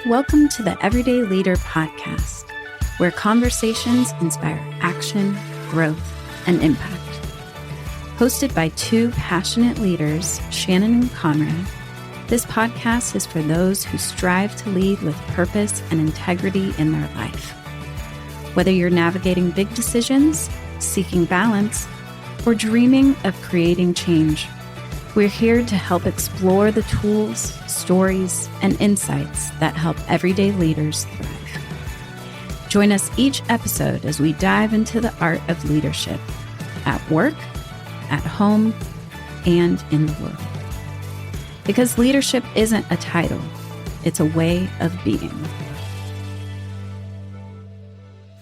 Welcome to the Everyday Leader podcast, where conversations inspire action, growth, and impact. Hosted by two passionate leaders, Shannon and Conrad, this podcast is for those who strive to lead with purpose and integrity in their life. Whether you're navigating big decisions, seeking balance, or dreaming of creating change, we're here to help explore the tools, stories, and insights that help everyday leaders thrive. Join us each episode as we dive into the art of leadership at work, at home, and in the world. Because leadership isn't a title, it's a way of being.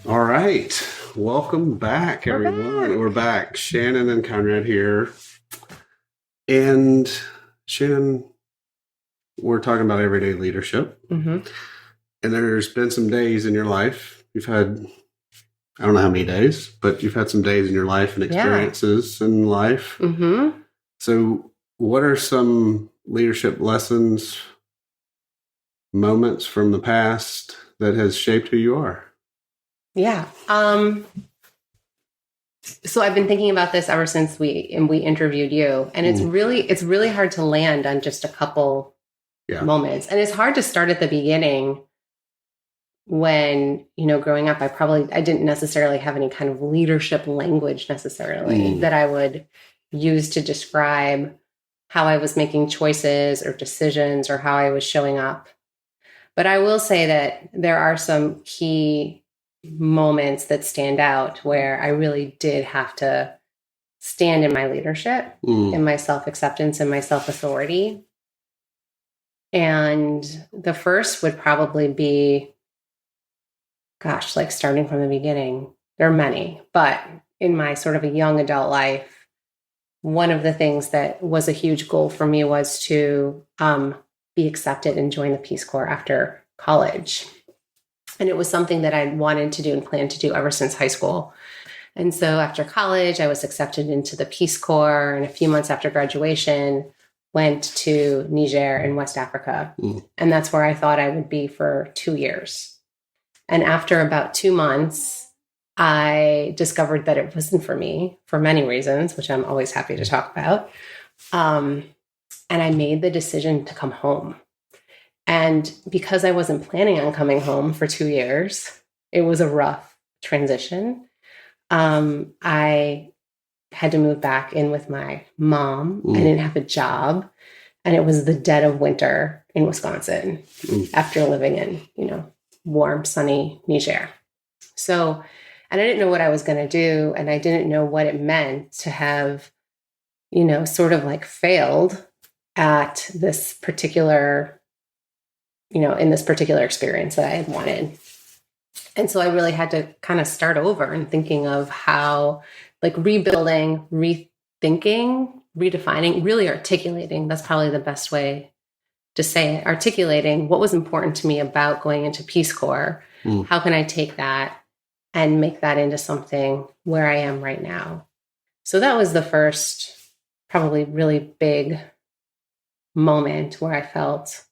All right. Welcome back, everyone. We're back. Shannon and Conrad here. And Shannon, we're talking about everyday leadership. Mm-hmm. And there's been some days in your life. You've had, I don't know how many days, but you've had some days in your life and experiences in life. Mm-hmm. So what are some leadership lessons, moments from the past that has shaped who you are? Yeah. So I've been thinking about this ever since we interviewed you, and it's really hard to land on just a couple moments. And it's hard to start at the beginning when, growing up, I didn't necessarily have any kind of leadership language necessarily that I would use to describe how I was making choices or decisions or how I was showing up. But I will say that there are some key moments that stand out where I really did have to stand in my leadership, in my self-acceptance and my self-authority. And the first would probably be, starting from the beginning. There are many, but in my sort of a young adult life, one of the things that was a huge goal for me was to be accepted and join the Peace Corps after college. And it was something that I wanted to do and planned to do ever since high school. And so after college, I was accepted into the Peace Corps, and a few months after graduation, went to Niger in West Africa. And that's where I thought I would be for 2 years. And after about 2 months, I discovered that it wasn't for me for many reasons, which I'm always happy to talk about. And I made the decision to come home. And because I wasn't planning on coming home for 2 years, it was a rough transition. I had to move back in with my mom. I didn't have a job. And it was the dead of winter in Wisconsin after living in, warm, sunny Niger. So, and I didn't know what I was going to do. And I didn't know what it meant to have, sort of like failed at this particular in this particular experience that I had wanted. And so I really had to kind of start over and thinking of how, rebuilding, rethinking, redefining, really articulating. That's probably the best way to say it. Articulating what was important to me about going into Peace Corps. How can I take that and make that into something where I am right now? So that was the first, probably really big moment where I felt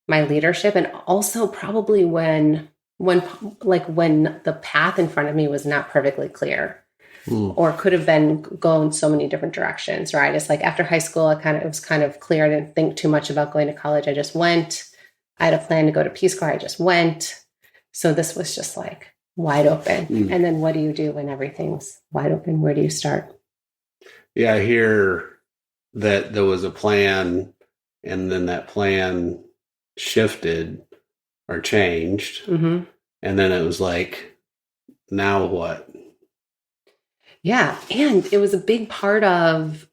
my leadership, and also probably when the path in front of me was not perfectly clear, or could have been going so many different directions. Right? It's like after high school, it was kind of clear. I didn't think too much about going to college. I just went. I had a plan to go to Peace Corps. I just went. So this was just like wide open. And then what do you do when everything's wide open? Where do you start? Yeah, I hear that there was a plan, and then that plan shifted or changed. And then it was like, now what? Yeah. And it was a big part of,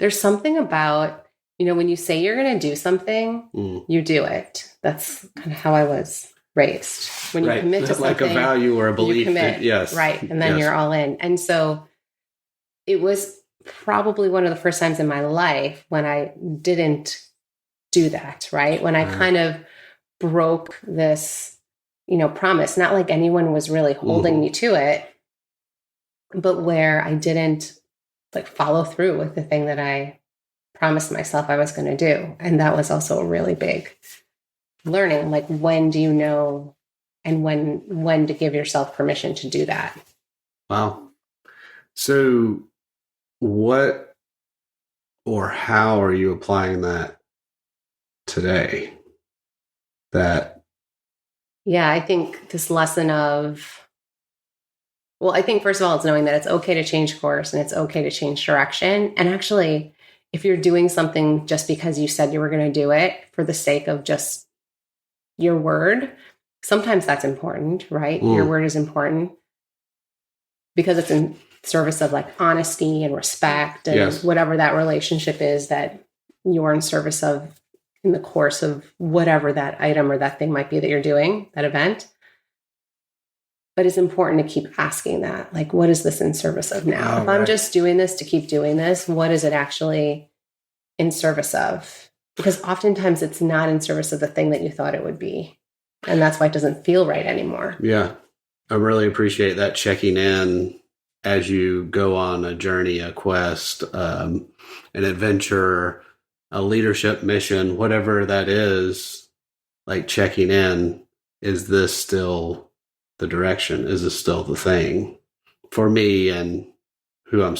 there's something about, when you say you're going to do something, you do it. That's kind of how I was raised. When you commit to something, like a value or a belief. You commit, yes. Right. And then you're all in. And so it was probably one of the first times in my life when I didn't do that, right? When I kind of broke this, promise, not like anyone was really holding me to it, but where I didn't follow through with the thing that I promised myself I was going to do. And that was also a really big learning. Like, when do you know, and when to give yourself permission to do that? Wow. So what or how are you applying that today? Yeah, I think this lesson of, well, I think first of all, it's knowing that it's okay to change course and it's okay to change direction. And actually, if you're doing something just because you said you were going to do it for the sake of just your word, sometimes that's important, right? Your word is important because it's in service of like honesty and respect and whatever that relationship is that you're in service of in the course of whatever that item or that thing might be that you're doing, that event. But it's important to keep asking that, like, what is this in service of now? If I'm just doing this to keep doing this, what is it actually in service of? Because oftentimes it's not in service of the thing that you thought it would be. And that's why it doesn't feel right anymore. Yeah. I really appreciate that, checking in as you go on a journey, a quest, an adventure, a leadership mission, whatever that is, like checking in, is this still the direction? Is this still the thing for me and who I'm,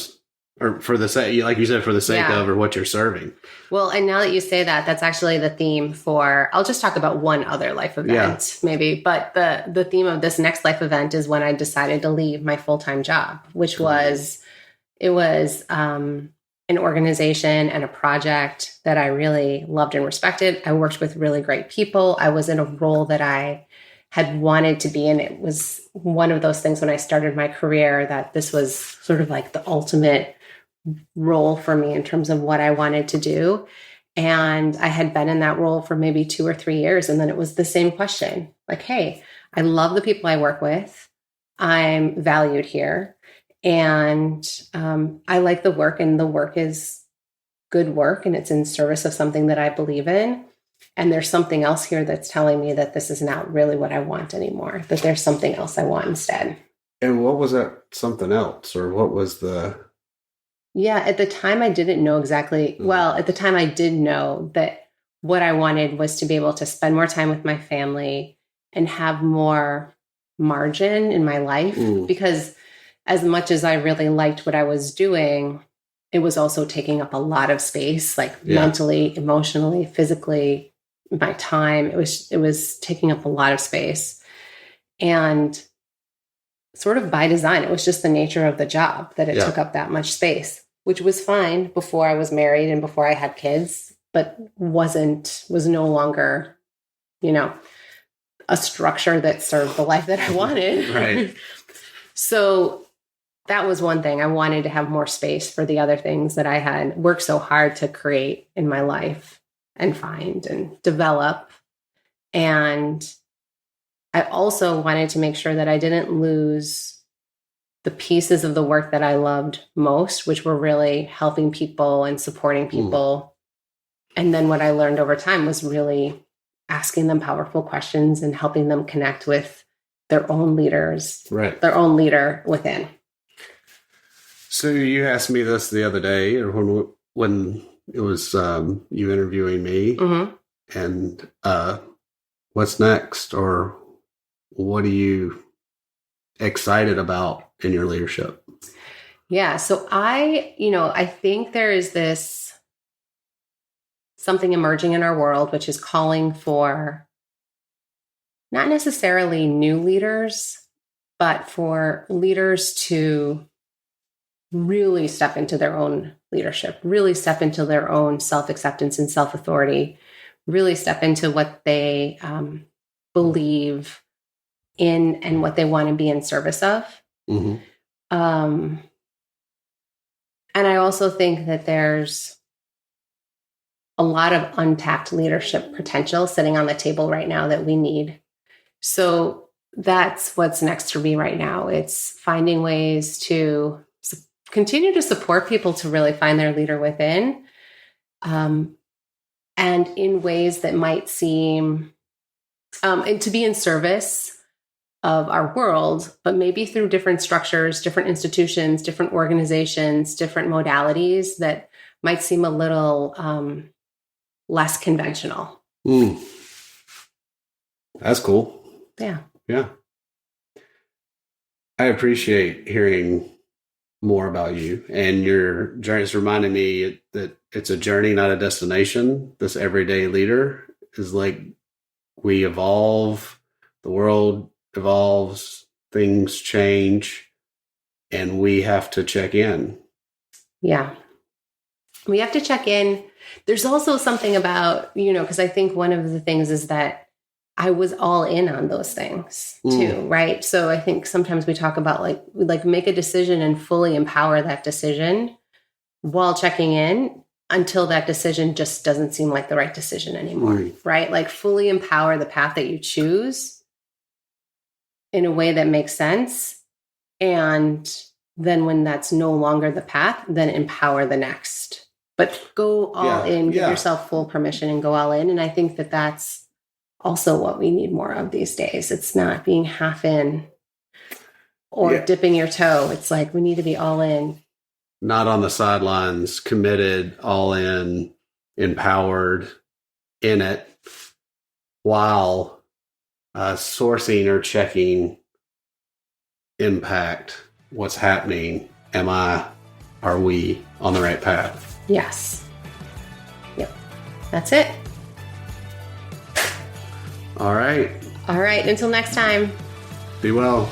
or for the sake, like you said, for the sake of, or what you're serving? Well, and now that you say that, that's actually the theme for, I'll just talk about one other life event maybe, but the theme of this next life event is when I decided to leave my full-time job, which was, it was an organization and a project that I really loved and respected. I worked with really great people. I was in a role that I had wanted to be in. It was one of those things when I started my career that this was sort of like the ultimate role for me in terms of what I wanted to do. And I had been in that role for maybe 2 or 3 years. And then it was the same question, like, hey, I love the people I work with. I'm valued here. And I like the work, and the work is good work, and it's in service of something that I believe in. And there's something else here that's telling me that this is not really what I want anymore, that there's something else I want instead. And what was that something else, or what was the... Yeah, at the time I didn't know exactly. Well, at the time I did know that what I wanted was to be able to spend more time with my family and have more margin in my life, because as much as I really liked what I was doing, it was also taking up a lot of space, like mentally, emotionally, physically, my time. It was taking up a lot of space. And sort of by design, it was just the nature of the job that it took up that much space, which was fine before I was married and before I had kids, but was no longer, a structure that served the life that I wanted. Right. So that was one thing. I wanted to have more space for the other things that I had worked so hard to create in my life and find and develop. And I also wanted to make sure that I didn't lose the pieces of the work that I loved most, which were really helping people and supporting people. And then what I learned over time was really asking them powerful questions and helping them connect with their own leaders, their own leader within. So you asked me this the other day, or when it was you interviewing me, and what's next, or what are you excited about in your leadership? Yeah, so I think there is this something emerging in our world, which is calling for not necessarily new leaders, but for leaders to really step into their own leadership, really step into their own self-acceptance and self-authority, really step into what they believe in and what they want to be in service of. And I also think that there's a lot of untapped leadership potential sitting on the table right now that we need. So that's what's next for me right now. It's finding ways to continue to support people to really find their leader within, and in ways that might seem and to be in service of our world, but maybe through different structures, different institutions, different organizations, different modalities that might seem a little less conventional. That's cool. Yeah. Yeah. I appreciate hearing more about you and your journey. It's reminding me that it's a journey, not a destination. This everyday leader is like we evolve, the world evolves, things change, and we have to check in. Yeah. We have to check in. There's also something about, because I think one of the things is that I was all in on those things too, right? So I think sometimes we talk about like make a decision and fully empower that decision while checking in until that decision just doesn't seem like the right decision anymore, right? Like fully empower the path that you choose in a way that makes sense. And then when that's no longer the path, then empower the next. But go all in, give yourself full permission and go all in. And I think that that's also what we need more of these days. It's not being half in or dipping your toe. It's like we need to be all in. Not on the sidelines, committed, all in, empowered, in it, while sourcing or checking impact, what's happening. Are we on the right path? Yes. Yep. That's it. All right. All right. Until next time. Be well.